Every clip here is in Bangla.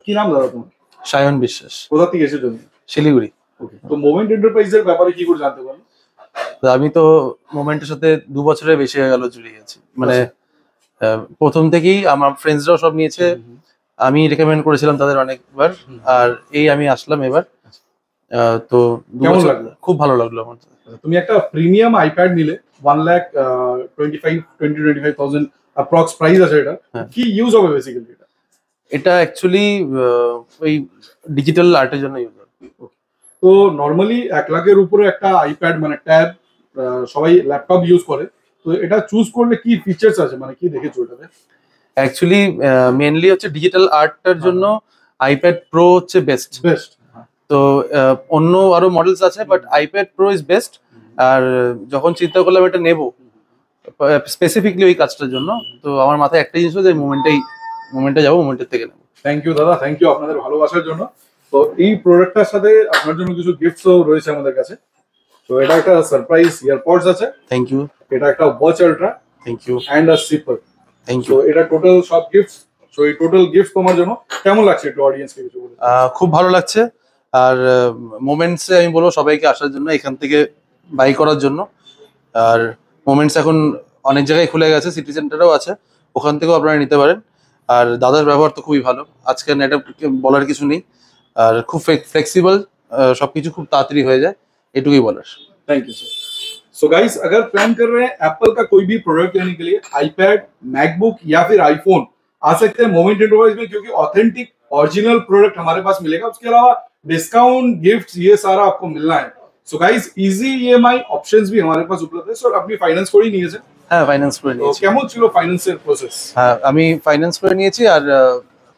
কি নাম দাদা তোমার? সায়ন বিশ্বাস। কোথা থেকে এসেছো? শিলিগুড়ি। ওকে, তো মোমেন্ট এন্টারপ্রাইজের ব্যাপারে কি করে জানতে পারলে? আমি তো মোমেন্টের সাথে 2 বছরের বেশি হয়ে গেল জুড়ে গেছি, মানে প্রথম থেকেই আমার ফ্রেন্ডসরাও সব নিয়েছে, আমি রেকমেন্ড করেছিলাম তাদের অনেকবার, আর এই আমি আসলাম এবার। তো কেমন লাগলো? খুব ভালো লাগলো আমার। তুমি একটা প্রিমিয়াম আইপ্যাড নিলে 1,25,000 অ্যাপ্রক্স প্রাইস আছে এটা, কি ইউজ হবে বেসিক্যালি এটা? এটা অ্যাকচুয়ালি ওই ডিজিটাল আর্টের জন্য ইউজ হবে। তো নরমালি 1 লাখের উপরে একটা আইপ্যাড মানে ট্যাব সবাই ল্যাপটপ ইউজ করে, তো এটা চুজ করলে কি ফিচার্স আছে, মানে কি দেখেছো এটাতে? অ্যাকচুয়ালি মেইনলি হচ্ছে ডিজিটাল আর্টটার জন্য আইপ্যাড প্রো হচ্ছে বেস্ট। তো অন্য আরো মডেলস আছে, but iPad pro is best. আর যখন চিন্তা করলাম এটা নেব স্পেসিফিকলি ওই কাজটার জন্য, তো আমার মাথায় একটা জিনিস যে মোমেন্টে যাবো, মোমেন্টের থেকে নেবো। থ্যাংক ইউ দাদা, থ্যাংক ইউ আপনাদের ভালোবাসার জন্য। তো এই প্রোডাক্টটার সাথে আপনার জন্য কিছু গিফটসও রয়েছে আমাদের কাছে। তো এটা একটা সারপ্রাইজ ইয়ারপডস আছে। Thank you. এটা একটা Watch Ultra. Thank you. And a sipper. Thank you. তো এটা টোটাল সব গিফটস। সো এই টোটাল গিফট তোমার জন্য কেমন লাগছে একটু অডিয়েন্সকে কিছু বলুন। খুব ভালো লাগছে। আর মোমেন্টসে আমি বলবো সবাইকে আসার জন্য, এখান থেকে বাই করার জন্য। আর মোমেন্টস এখন অনেক জায়গায় খুলে গেছে, সিটি সেন্টারেও আছে, ওখান থেকেও আপনারা নিতে পারেন। আর দাদার ব্যবহার তো খুবই ভালো, আজকে এটা বলার কিছু নেই। আর খুব ফ্লেক্সিবল, সবকিছু খুব তাড়াতাড়ি হয়ে যায়, এটুকুই বলার। Thank you sir. So guys, अगर प्लान कर रहे हैं एप्पल का कोई भी प्रोडक्ट लेने के लिए, आईपैड, मैकबुक या फिर आईफोन, आ सकते हैं मोमेंट एंटरप्राइज में, क्योंकि ऑथेंटिक ओरिजिनल प्रोडक्ट हमारे पास मिलेगा। उसके अलावा डिस्काउंट, गिफ्ट, ये सारा आपको मिलना है। So guys, easy EMI options भी हमारे पास उपलब्ध है। सर अपनी फाइनेंस করে নিয়েছে? হ্যাঁ, ফাইন্যান্স করে নিয়েছি। কেমন ছিল ফাইন্যান্সের প্রসেস? হ্যাঁ, আমি ফাইন্যান্স করে নিয়েছি, আর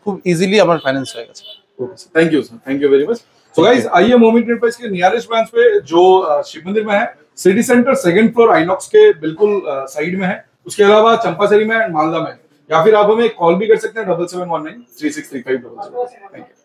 খুব ইজিলি আমার ফাইন্যান্স হয়ে গেছে। Okay sir, thank you sir, thank you very much. So guys, आइए मोमेंट एंटरप्राइज के नियरेस्ट ब्रांच पे, जो शिव मंदिर में है, city centre 2nd floor INOX के बिल्कुल साइड में है। उसके अलावा चंपासरी में, मालदा में, या फिर आप हमें कॉल भी कर सकते हैं 7719 363500। Thank you.